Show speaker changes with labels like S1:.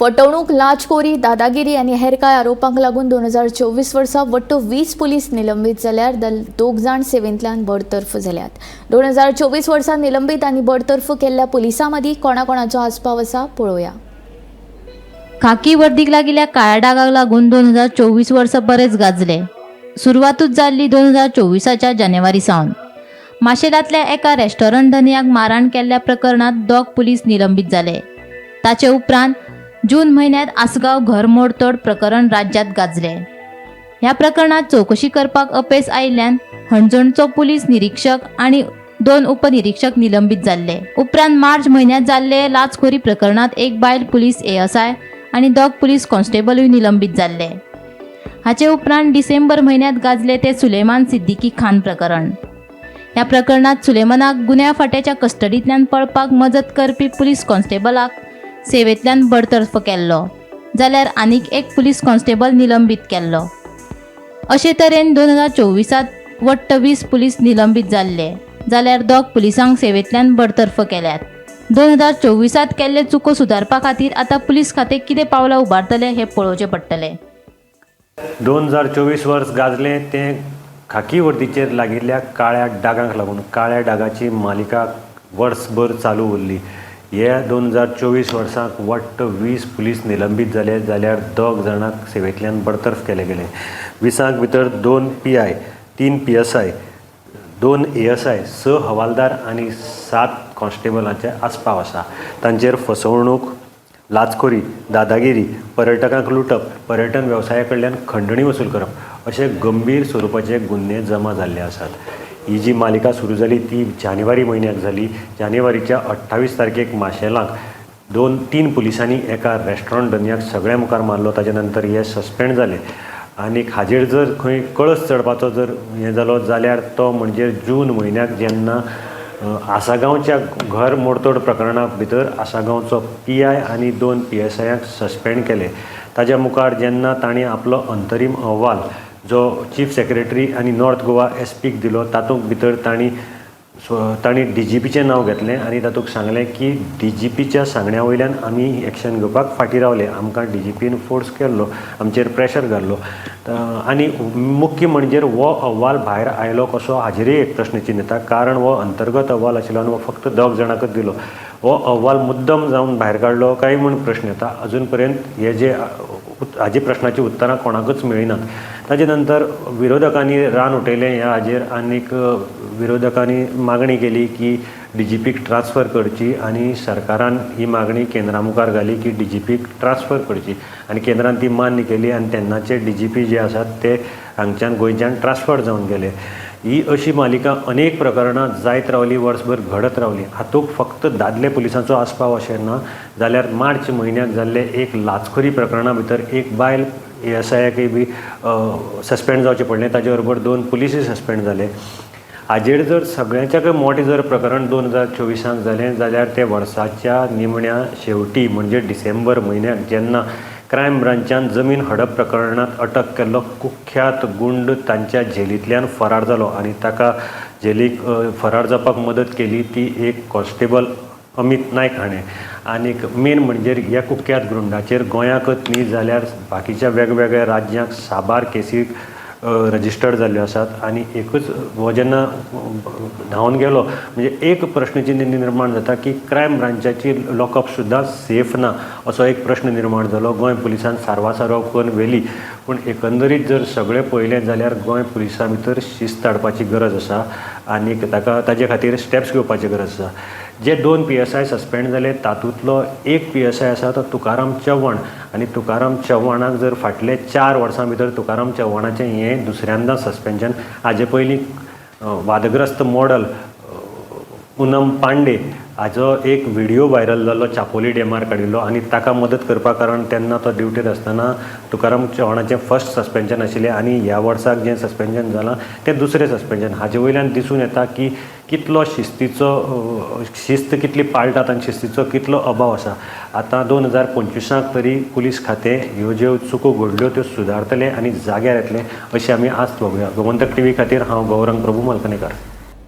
S1: फटवणूक, लाचखोरी, दादागिरी आणि हेर कांय आरोपांक लागून 2024 वर्सा वट्ट 20 पुलीस निलंबित जाल्यार 2 जाण सेवेंतल्यान बडतर्फ जाल्यात। 2024 वर्सा निलंबित आणि बडतर्फ केल्ल्या पुलिसां मदीं कोणाकोणाचो आस्पाव आसा पळोवया।
S2: खाकी वर्दीक लागिल्ल्या काळ्या डागाक लागून 2024 वर्सा बरेच गाजले। सुरवातूच जाल्ली 2024च्या जानेवारी सावन। माशेलांतल्या एका रेस्टॉरंट धन्याक मारहाण केल्ल्या प्रकरणात 2 पुलीस निलंबित जाले। ताचे उपरांत जून महिन्यात आसगांव घर मोडतोड प्रकरण राज्यात गाजले। ह्या प्रकरणात चौकशी करपाक अपेस आयिल्ल्यान हणजणचो पुलीस निरीक्षक आणि 2 उपनिरीक्षक निलंबित जाल्ले। उपरांत मार्च महिन्यात जाल्ले लाचखोरी प्रकरणात एक बायल पुलीस एएसआय आणि 2 पुलीस कॉन्स्टेबलूय निलंबित जाल्ले। हाचे उपरांत डिसेंबर महिन्यात गाजले ते सुलेमान सिद्दीकी खान प्रकरण। ह्या प्रकरणात सुलेमानाक गुन्ह्या फाट्याच्या कस्टडींतल्यान पळपाक मजत करपी पुलीस कॉन्स्टेबलाक सेवेंतल्यान बडतर्फ केल्लो, जाल्यार आनीक एक पुलीस कॉन्स्टेबल निलंबित केल्लो। अशे तरेन 2024त वट्ट 20 पुलीस निलंबित जाल्ले, जाल्यार 2 पुलिसांक सेवेंतल्यान बडतर्फ केल्यात। 2024त केल्ले चुको सुदारपा खातीर आतां पुलीस खातें कितें पावलां उबारतले हें पळोवचें पडटलें।
S3: 2024 वर्स गाजले ते खाकी वर्दीचेर लागिल्ल्या काळ्या डागांक लागून। काळ्या डागाची मालिका वर्सभर चालू उरली। ह्या 2024 वर्साक वट्ट 20 पुलीस निलंबित जाले, जाल्यार 2 जाणांक सेवेंतल्यान बडतर्फ केले गेले। 20 भितर 2 PI, 3 PSI, 2 ASI, 6 हवालदार आणि 7 कॉन्स्टेबलांचे आस्पाव आसा। तांचेर फसवणूक, लाचखोरी, दादागिरी, पर्यटकांक लुटप, पर्यटन वेवसाया कडल्यान खंडणी वसूल करप अशे गंभीर स्वरुपाचे गुन्हे जमा जाल्ले आसात। ही जी मालिका सुरू जाली ती जानेवारी म्हयन्याक जाली। जानेवारीच्या 28 तारखेक माशेलांक 2-3 पुलिसांनी एका रेस्टॉरंट धन्याक सगळ्या मुखार मारलो। ताच्या नंतर हे सस्पेंड जाले आनी हाजेर जर खंय कळस चडपाचो जर हें जालो जाल्यार तो म्हणजे जून म्हयन्याक जेन्ना आसागांवच्या घर मोडतोड प्रकरणा भितर आसागांवचो PI आणि 2 PSIक सस्पेंड केले। ताच्या मुखार जेन्ना तांणी आपलो अंतरीम अहवाल जो चीफ सेक्रेटरी आणि नॉर्थ गोवा SPक दिलो, तातूंत भितर तांणी DGPचें नांव घेतलें आणि तातूंत सांगलें की DGPच्या सांगण्या वयल्यान आमी एक्शन घेवपाक फाटीं रावले। आमकां DGPन फोर्स केल्लो, आमचेर प्रेशर घाल्लो आनी मुख्य म्हणजे हो अहवाल भायर आयलो कसो हाजेरय एक प्रश्नचिन्ह येता, कारण हो अंतर्गत अहवाल आशिल्लो आनी हो फक्त 2 जाणांकच दिलो। हो अहवाल मुद्दम जावन भायर काडलो काय म्हूण प्रश्न येता। अजून पर्यंत हे जे हाजे प्रश्नाची उत्तरां कोणाकच मेळिनात। ताजे नंतर विरोधकांनी रान उठयलें ह्या हाजेर आनीक विरोधकांनी मागणी केली की DGPक ट्रान्सफर करची आनी सरकारान ही मागणी केंद्रा मुखार घाली की DGPक ट्रान्सफर करची आनी केंद्रान ती मान्य केली आनी तेन्नाचे DGP जे आसात ते हांगच्यान गोंयच्यान ट्रान्सफर जावन गेले। ही अशी मालिका अनेक प्रकरणां जायत रावली, वर्सभर घडत रावली। हातूंत फक्त दादले पुलिसांचो आस्पाव अशें ना, जाल्यार मार्च म्हयन्याक जाल्ले एक लाचखोरी प्रकरणा भितर एक बायल ASIकय बी सस्पेंड जावचें पडलें। ताचे बरोबर 2 पुलिसूय सस्पेंड जाले। हाजेर जर सगळ्यांच्याकय मोठें जर प्रकरण 2024 जालें जाल्यार ते वर्साच्या निमण्या शेवटी म्हणजे डिसेंबर म्हयन्याक जेन्ना क्रायम ब्रांचान जमीन हडप प्रकरणात अटक केल्लो कुख्यात गुंड तांच्या जेलींतल्यान फरार जालो आनी ताका जेलीक फरार जावपाक मदत केली ती एक कॉन्स्टेबल अमित नायक हाणें। आनीक मेन म्हणजे ह्या कुख्यात गुंडाचेर गोंयाकच न्ही जाल्यार बाकीच्या वेगवेगळ्या राज्यांक साबार केसी रजिस्टर्ड जाल्ल्यो आसात। आनी एकूच हो जेन्ना धांवन गेलो म्हणजे एक प्रश्नचिन्ह निर्माण जाता की क्रायम ब्रांचाची लॉकअप सुद्दां सेफ ना असो एक प्रश्न निर्माण जालो। गोंय पुलिसान सारवासारव करून व्हेली, पूण एकंदरीत जर सगळें पळयलें जाल्यार गोंय पुलिसा भितर शिस्त हाडपाची गरज आसा आनीक ताजे खातीर स्टेप्स घेवपाची गरज आसा। जे 2 PSI सस्पेंड जाले तातूंतलो एक PSI आसा तो तुकाराम चव्हाण आनी तुकाराम चव्हाणाक जर फाटले 4 वर्सां भितर तुकाराम चव्हाणाचें हें दुसऱ्यांदा सस्पेन्शन। हाजे पयलीं वादग्रस्त मॉडल पूनम पांडे हाजो एक व्हिडिओ व्हायरल जाल्लो चापोली डॅमार काडिल्लो आनी ताका मदत करपा कारण तेन्ना तो ड्युटीर आसतना तुकाराम चव्हाणाचें फर्स्ट सस्पेन्शन आशिल्लें आनी ह्या वर्साक जें सस्पेन्शन जालां तें दुसरें सस्पेन्शन। हाजे वयल्यान दिसून येता की कितलो शिस्त कितली पाळटात आनी शिस्तीचो कितलो अभाव आसा। आतां 2025 तरी पुलीस खातें ह्यो ज्यो चुको घडल्यो त्यो सुदारतले आनी जाग्यार येतले अशी आमी आस्त बघुया। गोमंतक TV खातीर हांव गौरंग प्रभू मालकणेकार।